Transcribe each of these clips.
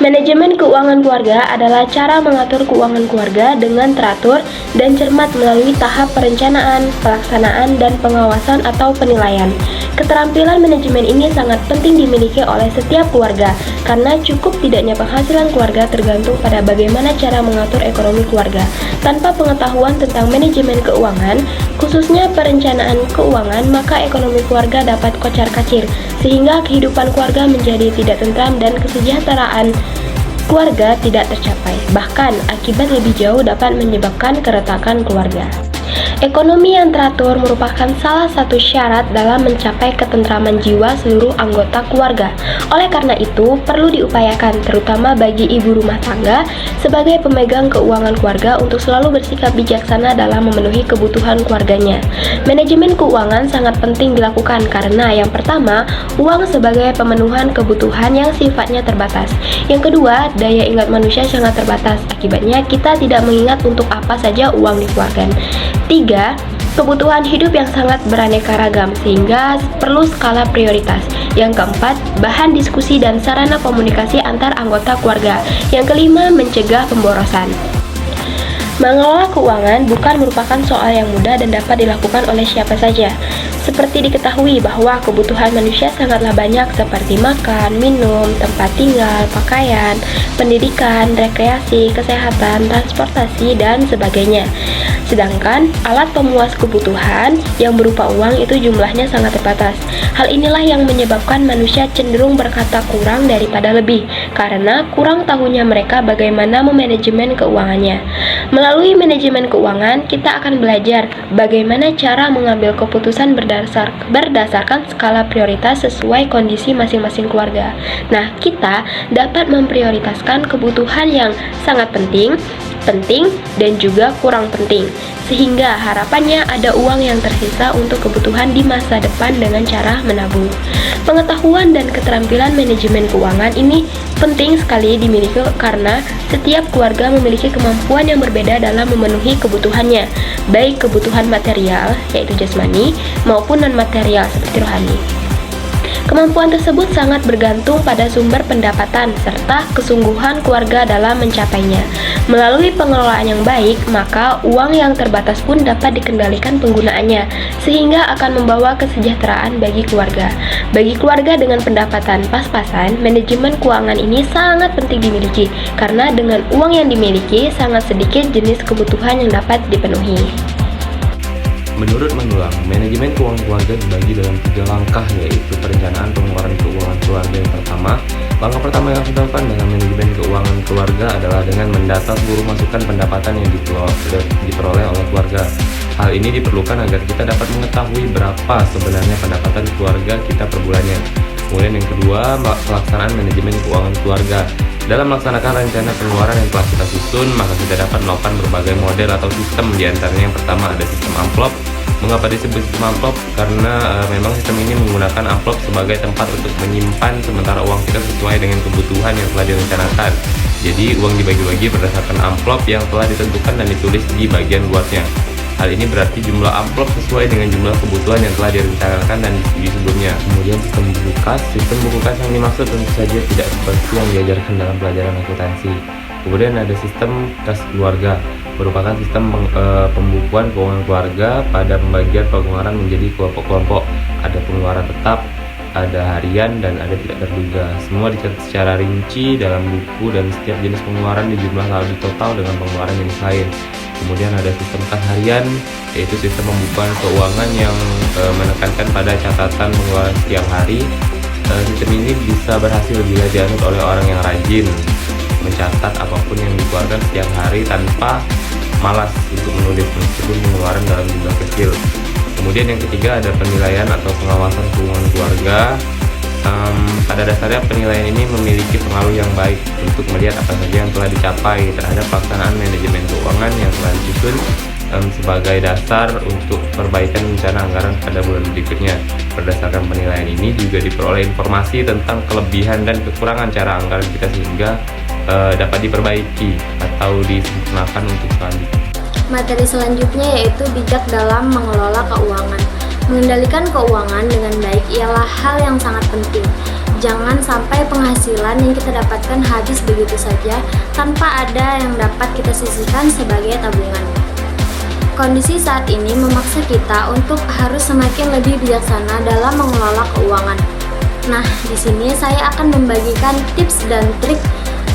Manajemen keuangan keluarga adalah cara mengatur keuangan keluarga dengan teratur dan cermat melalui tahap perencanaan, pelaksanaan, dan pengawasan atau penilaian. Keterampilan manajemen ini sangat penting dimiliki oleh setiap keluarga karena cukup tidaknya penghasilan keluarga tergantung pada bagaimana cara mengatur ekonomi keluarga. Tanpa pengetahuan tentang manajemen keuangan, khususnya perencanaan keuangan, maka ekonomi keluarga dapat kocar-kacir, sehingga kehidupan keluarga menjadi tidak tentram dan kesejahteraan keluarga tidak tercapai. Bahkan, akibat lebih jauh dapat menyebabkan keretakan keluarga. Ekonomi yang teratur merupakan salah satu syarat dalam mencapai ketentraman jiwa seluruh anggota keluarga. Oleh karena itu, perlu diupayakan terutama bagi ibu rumah tangga sebagai pemegang keuangan keluarga untuk selalu bersikap bijaksana dalam memenuhi kebutuhan keluarganya. Manajemen keuangan sangat penting dilakukan karena yang pertama, uang sebagai pemenuhan kebutuhan yang sifatnya terbatas. Yang kedua, daya ingat manusia sangat terbatas. Akibatnya, kita tidak mengingat untuk apa saja uang dikeluarkan. 3. Kebutuhan hidup yang sangat beraneka ragam sehingga perlu skala prioritas. Yang keempat, bahan diskusi dan sarana komunikasi antar anggota keluarga. Yang kelima, mencegah pemborosan. Mengelola keuangan bukan merupakan soal yang mudah dan dapat dilakukan oleh siapa saja. Seperti diketahui bahwa kebutuhan manusia sangatlah banyak seperti makan, minum, tempat tinggal, pakaian, pendidikan, rekreasi, kesehatan, transportasi, dan sebagainya. Sedangkan alat pemuas kebutuhan yang berupa uang itu jumlahnya sangat terbatas. Hal inilah yang menyebabkan manusia cenderung berkata kurang daripada lebih, karena kurang tahunya mereka bagaimana memanajemen keuangannya. Melalui manajemen keuangan, kita akan belajar bagaimana cara mengambil keputusan berdasarkan skala prioritas sesuai kondisi masing-masing keluarga. Nah, kita dapat memprioritaskan kebutuhan yang sangat penting, dan juga kurang penting, sehingga harapannya ada uang yang tersisa untuk kebutuhan di masa depan dengan cara menabung. Pengetahuan dan keterampilan manajemen keuangan ini penting sekali dimiliki karena setiap keluarga memiliki kemampuan yang berbeda dalam memenuhi kebutuhannya, baik kebutuhan material, yaitu jasmani, maupun non-material seperti rohani. Kemampuan tersebut sangat bergantung pada sumber pendapatan serta kesungguhan keluarga dalam mencapainya. Melalui pengelolaan yang baik, maka uang yang terbatas pun dapat dikendalikan penggunaannya, sehingga akan membawa kesejahteraan bagi keluarga. Bagi keluarga dengan pendapatan pas-pasan, manajemen keuangan ini sangat penting dimiliki, karena dengan uang yang dimiliki, sangat sedikit jenis kebutuhan yang dapat dipenuhi. Menurut Manulang, manajemen keuangan keluarga dibagi dalam 3 langkah, yaitu perencanaan pengeluaran keuangan keluarga. Yang pertama, langkah pertama yang harus dilakukan dalam manajemen keuangan keluarga adalah dengan mendata seluruh masukan pendapatan yang diperoleh oleh keluarga. Hal ini diperlukan agar kita dapat mengetahui berapa sebenarnya pendapatan keluarga kita per bulannya. Kemudian yang kedua, pelaksanaan manajemen keuangan keluarga. Dalam melaksanakan rencana pengeluaran yang telah kita susun, maka kita dapat melakukan berbagai model atau sistem. Di antaranya yang pertama ada sistem amplop. Mengapa disebut sistem amplop? Karena memang sistem ini menggunakan amplop sebagai tempat untuk menyimpan sementara uang kita sesuai dengan kebutuhan yang telah direncanakan. Jadi uang dibagi-bagi berdasarkan amplop yang telah ditentukan dan ditulis di bagian luarnya. Hal ini berarti jumlah amplop sesuai dengan jumlah kebutuhan yang telah direncanakan dan disetujui sebelumnya. Kemudian sistem buku kas yang dimaksud tentu saja tidak seperti yang diajarkan dalam pelajaran akuntansi. Kemudian ada sistem kas keluarga, merupakan sistem pembukuan keuangan keluarga pada pembagian pengeluaran menjadi kelompok-kelompok. Ada pengeluaran tetap, ada harian, dan ada tidak terduga. Semua dicatat secara rinci dalam buku dan setiap jenis pengeluaran dijumlah lalu ditotal dengan pengeluaran jenis lain. Kemudian ada sistem kas harian, yaitu sistem pembukuan keuangan yang menekankan pada catatan pengeluaran setiap hari. Sistem ini bisa berhasil bila dianut oleh orang yang rajin mencatat apapun yang dikeluarkan setiap hari tanpa malas untuk menulis meskipun pengeluaran dalam jumlah kecil. Kemudian yang ketiga ada penilaian atau pengawasan keuangan keluarga. Pada dasarnya penilaian ini memiliki pengaruh yang baik untuk melihat apa saja yang telah dicapai terhadap pelaksanaan manajemen keuangan yang telah disusun sebagai dasar untuk perbaikan rencana anggaran pada bulan berikutnya. Berdasarkan penilaian ini juga diperoleh informasi tentang kelebihan dan kekurangan cara anggaran kita sehingga dapat diperbaiki atau disempurnakan untuk selanjutnya. Materi selanjutnya yaitu bijak dalam mengelola keuangan. Mengendalikan keuangan dengan baik ialah hal yang sangat penting. Jangan sampai penghasilan yang kita dapatkan habis begitu saja tanpa ada yang dapat kita sisihkan sebagai tabungan. Kondisi saat ini memaksa kita untuk harus semakin lebih bijaksana dalam mengelola keuangan. Nah, di sini saya akan membagikan tips dan trik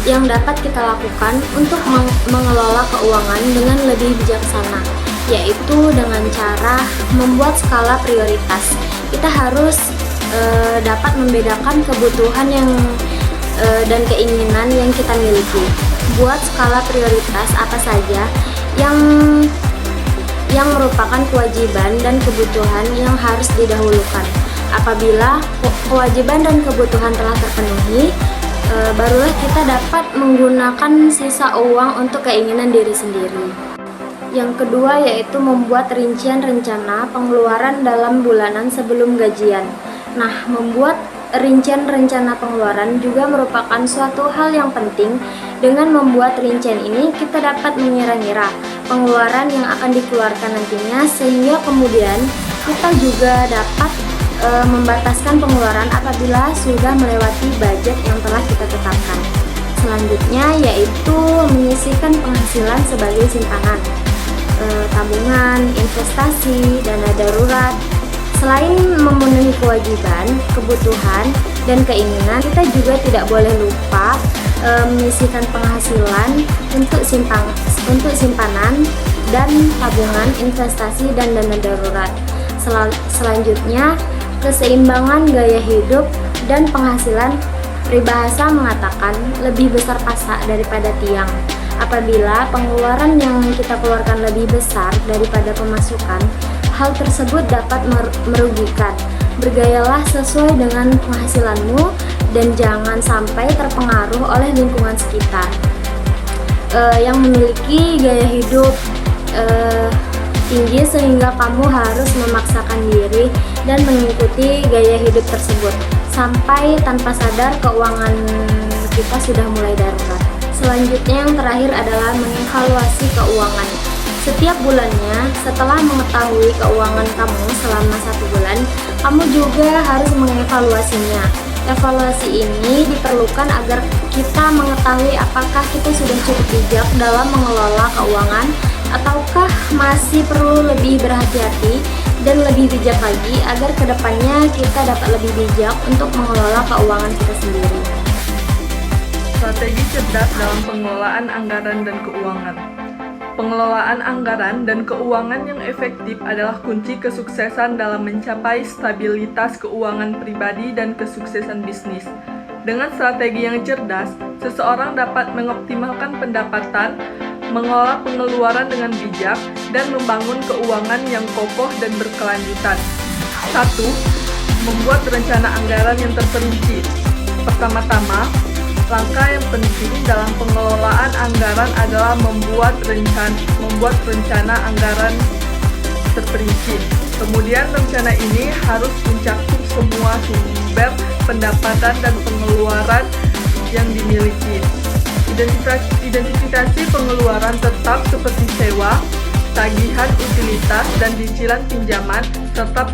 yang dapat kita lakukan untuk mengelola keuangan dengan lebih bijaksana, yaitu dengan cara membuat skala prioritas. Kita harus dapat membedakan kebutuhan dan keinginan yang kita miliki. Buat skala prioritas apa saja yang merupakan kewajiban dan kebutuhan yang harus didahulukan. Apabila kewajiban dan kebutuhan telah terpenuhi, barulah kita dapat menggunakan sisa uang untuk keinginan diri sendiri. Yang kedua yaitu membuat rincian rencana pengeluaran dalam bulanan sebelum gajian. Nah, membuat rincian rencana pengeluaran juga merupakan suatu hal yang penting. Dengan membuat rincian ini, kita dapat mengira-ngira pengeluaran yang akan dikeluarkan nantinya, sehingga kemudian kita juga dapat membataskan pengeluaran apabila sudah melewati budget yang telah kita tetapkan. Selanjutnya yaitu menyisihkan penghasilan sebagai simpanan, tabungan, investasi, dana darurat. Selain memenuhi kewajiban, kebutuhan, dan keinginan, kita juga tidak boleh lupa menyisihkan penghasilan untuk simpanan dan tabungan, investasi, dan dana darurat. Selanjutnya, keseimbangan gaya hidup dan penghasilan. Peribahasa mengatakan lebih besar pasak daripada tiang. Apabila pengeluaran yang kita keluarkan lebih besar daripada pemasukan, hal tersebut dapat merugikan. Bergayalah sesuai dengan penghasilanmu dan jangan sampai terpengaruh oleh lingkungan sekitar yang memiliki gaya hidup tinggi sehingga kamu harus memaksakan diri dan mengikuti gaya hidup tersebut sampai tanpa sadar keuangan kita sudah mulai darurat. Selanjutnya yang terakhir adalah mengevaluasi keuangan. Setiap bulannya, setelah mengetahui keuangan kamu selama 1 bulan, kamu juga harus mengevaluasinya. Evaluasi ini diperlukan agar kita mengetahui apakah kita sudah cukup bijak dalam mengelola keuangan ataukah masih perlu lebih berhati-hati dan lebih bijak lagi agar kedepannya kita dapat lebih bijak untuk mengelola keuangan kita sendiri. Strategi cerdas dalam pengelolaan anggaran dan keuangan. Pengelolaan anggaran dan keuangan yang efektif adalah kunci kesuksesan dalam mencapai stabilitas keuangan pribadi dan kesuksesan bisnis. Dengan strategi yang cerdas, seseorang dapat mengoptimalkan pendapatan, mengelola pengeluaran dengan bijak, dan membangun keuangan yang kokoh dan berkelanjutan. 1. Membuat rencana anggaran yang terperinci. Pertama-tama, langkah yang penting dalam pengelolaan anggaran adalah membuat rencana anggaran terperinci. Kemudian rencana ini harus mencakup semua sumber pendapatan dan pengeluaran yang dimiliki. Identifikasi pengeluaran tetap seperti sewa, tagihan utilitas dan cicilan pinjaman, serta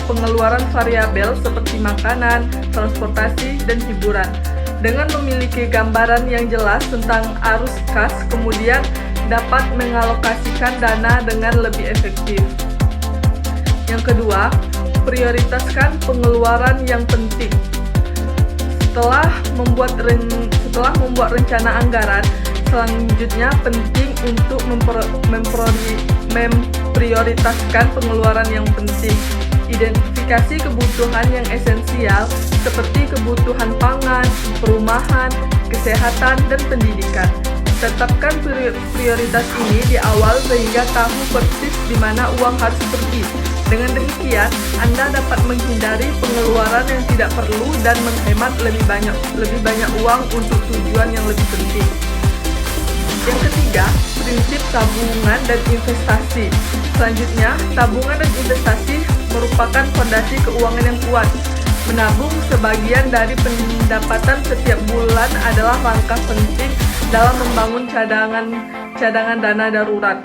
pengeluaran variabel seperti makanan, transportasi, dan hiburan. Dengan memiliki gambaran yang jelas tentang arus kas, kemudian dapat mengalokasikan dana dengan lebih efektif. Yang kedua, prioritaskan pengeluaran yang penting. Setelah membuat rencana anggaran, selanjutnya penting untuk memprioritaskan pengeluaran yang penting. Identifikasi kebutuhan yang esensial seperti kebutuhan pangan, perumahan, kesehatan, dan pendidikan. Tetapkan prioritas ini di awal sehingga tahu persis di mana uang harus pergi. Dengan demikian, Anda dapat menghindari pengeluaran yang tidak perlu dan menghemat lebih banyak uang untuk tujuan yang lebih penting. Yang ketiga, prinsip tabungan dan investasi. Selanjutnya, tabungan dan investasi merupakan fondasi keuangan yang kuat. Menabung sebagian dari pendapatan setiap bulan adalah langkah penting dalam membangun cadangan dana darurat.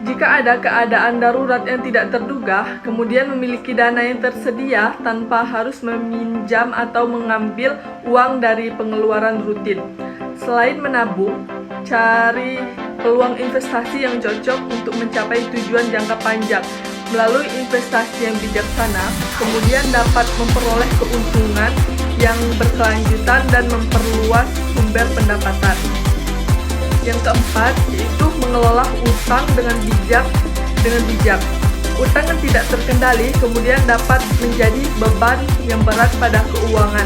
Jika ada keadaan darurat yang tidak terduga, kemudian memiliki dana yang tersedia tanpa harus meminjam atau mengambil uang dari pengeluaran rutin. Selain menabung, cari peluang investasi yang cocok untuk mencapai tujuan jangka panjang. Melalui investasi yang bijaksana, kemudian dapat memperoleh keuntungan yang berkelanjutan dan memperluas sumber pendapatan. Yang keempat, yaitu mengelola utang dengan bijak. Utang yang tidak terkendali kemudian dapat menjadi beban yang berat pada keuangan.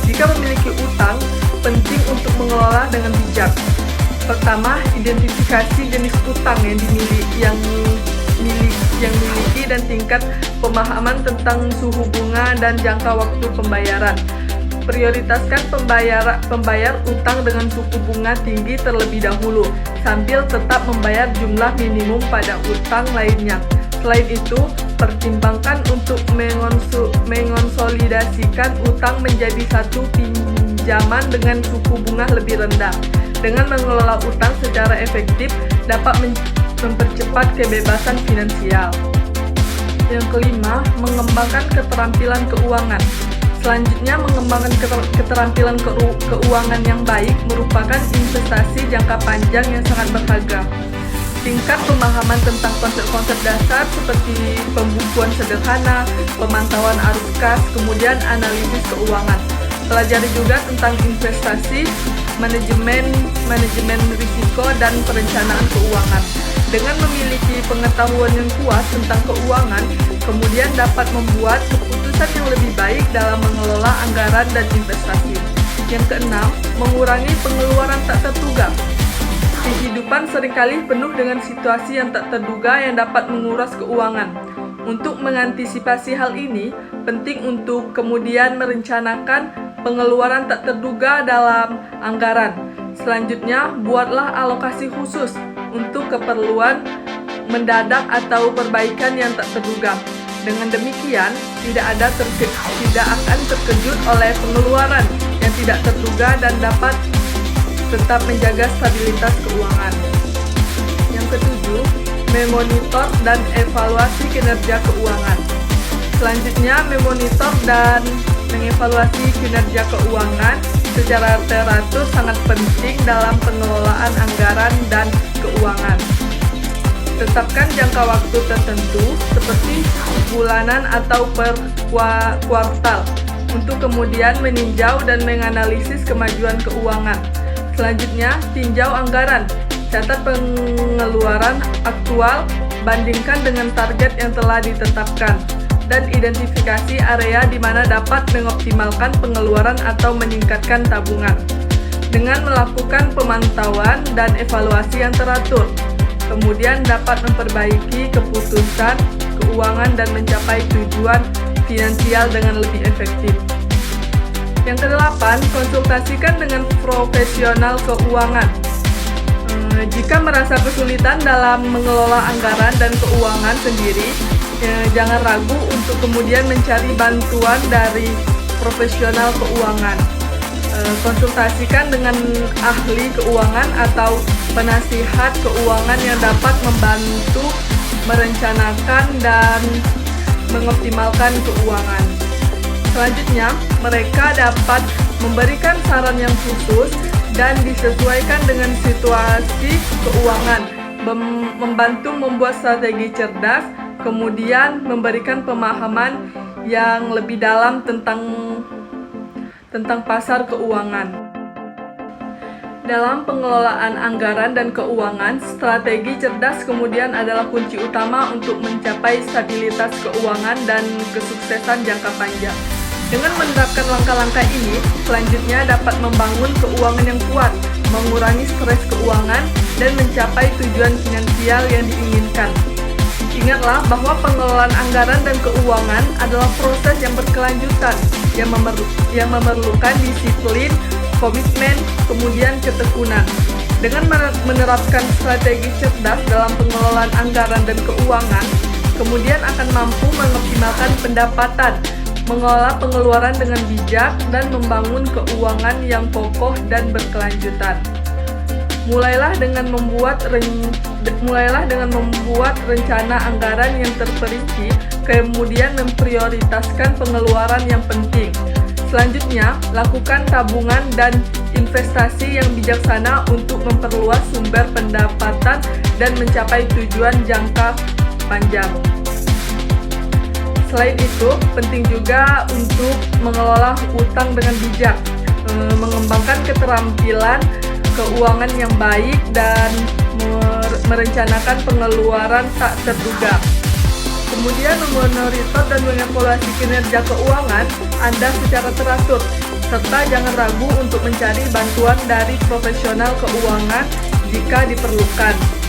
Jika memiliki utang, penting untuk mengelola dengan bijak. Pertama, identifikasi jenis utang yang dimiliki dan tingkat pemahaman tentang suhu bunga dan jangka waktu pembayaran. Prioritaskan pembayar utang dengan suku bunga tinggi terlebih dahulu, sambil tetap membayar jumlah minimum pada utang lainnya. Selain itu, pertimbangkan untuk mengonsolidasikan utang menjadi satu pinjaman dengan suku bunga lebih rendah. Dengan mengelola utang secara efektif, dapat mempercepat kebebasan finansial. Yang kelima, mengembangkan keterampilan keuangan. Selanjutnya, mengembangkan keterampilan keuangan yang baik merupakan investasi jangka panjang yang sangat berharga. Tingkat pemahaman tentang konsep-konsep dasar seperti pembukuan sederhana, pemantauan arus kas, kemudian analisis keuangan. Pelajari juga tentang investasi, manajemen risiko, dan perencanaan keuangan. Dengan memiliki pengetahuan yang kuat tentang keuangan, kemudian dapat membuat keputusan yang lebih baik dalam mengelola anggaran dan investasi. Yang keenam, mengurangi pengeluaran tak terduga. Kehidupan seringkali penuh dengan situasi yang tak terduga yang dapat menguras keuangan. Untuk mengantisipasi hal ini, penting untuk kemudian merencanakan pengeluaran tak terduga dalam anggaran. Selanjutnya, buatlah alokasi khusus untuk keperluan mendadak atau perbaikan yang tak terduga. Dengan demikian, tidak akan terkejut oleh pengeluaran yang tidak terduga dan dapat tetap menjaga stabilitas keuangan. Yang ketujuh, memonitor dan evaluasi kinerja keuangan. Selanjutnya, memonitor dan mengevaluasi kinerja keuangan secara teratur sangat penting dalam pengelolaan anggaran dan keuangan. Tetapkan jangka waktu tertentu seperti bulanan atau per kuartal untuk kemudian meninjau dan menganalisis kemajuan keuangan. Selanjutnya, tinjau anggaran. Catat pengeluaran aktual, bandingkan dengan target yang telah ditetapkan, dan identifikasi area di mana dapat mengoptimalkan pengeluaran atau meningkatkan tabungan. Dengan melakukan pemantauan dan evaluasi yang teratur, kemudian dapat memperbaiki keputusan keuangan dan mencapai tujuan finansial dengan lebih efektif. Yang kedelapan, konsultasikan dengan profesional keuangan. Jika merasa kesulitan dalam mengelola anggaran dan keuangan sendiri, jangan ragu untuk kemudian mencari bantuan dari profesional keuangan. Konsultasikan dengan ahli keuangan atau penasihat keuangan yang dapat membantu merencanakan dan mengoptimalkan keuangan. Selanjutnya, mereka dapat memberikan saran yang khusus dan disesuaikan dengan situasi keuangan, membantu membuat strategi cerdas, kemudian memberikan pemahaman yang lebih dalam tentang pasar keuangan. Dalam pengelolaan anggaran dan keuangan, strategi cerdas kemudian adalah kunci utama untuk mencapai stabilitas keuangan dan kesuksesan jangka panjang. Dengan menerapkan langkah-langkah ini, selanjutnya dapat membangun keuangan yang kuat, mengurangi stres keuangan, dan mencapai tujuan finansial yang diinginkan. Ingatlah bahwa pengelolaan anggaran dan keuangan adalah proses yang berkelanjutan, yang memerlukan disiplin, komitmen, kemudian ketekunan. Dengan menerapkan strategi cerdas dalam pengelolaan anggaran dan keuangan, kemudian akan mampu mengoptimalkan pendapatan, mengelola pengeluaran dengan bijak, dan membangun keuangan yang kokoh dan berkelanjutan. Mulailah dengan membuat Mulailah dengan membuat rencana anggaran yang terperinci, kemudian memprioritaskan pengeluaran yang penting. Selanjutnya, lakukan tabungan dan investasi yang bijaksana untuk memperluas sumber pendapatan dan mencapai tujuan jangka panjang. Selain itu, penting juga untuk mengelola utang dengan bijak, mengembangkan keterampilan keuangan yang baik, dan merencanakan pengeluaran tak terduga. Kemudian memonitor dan mengevaluasi kinerja keuangan Anda secara teratur, serta jangan ragu untuk mencari bantuan dari profesional keuangan jika diperlukan.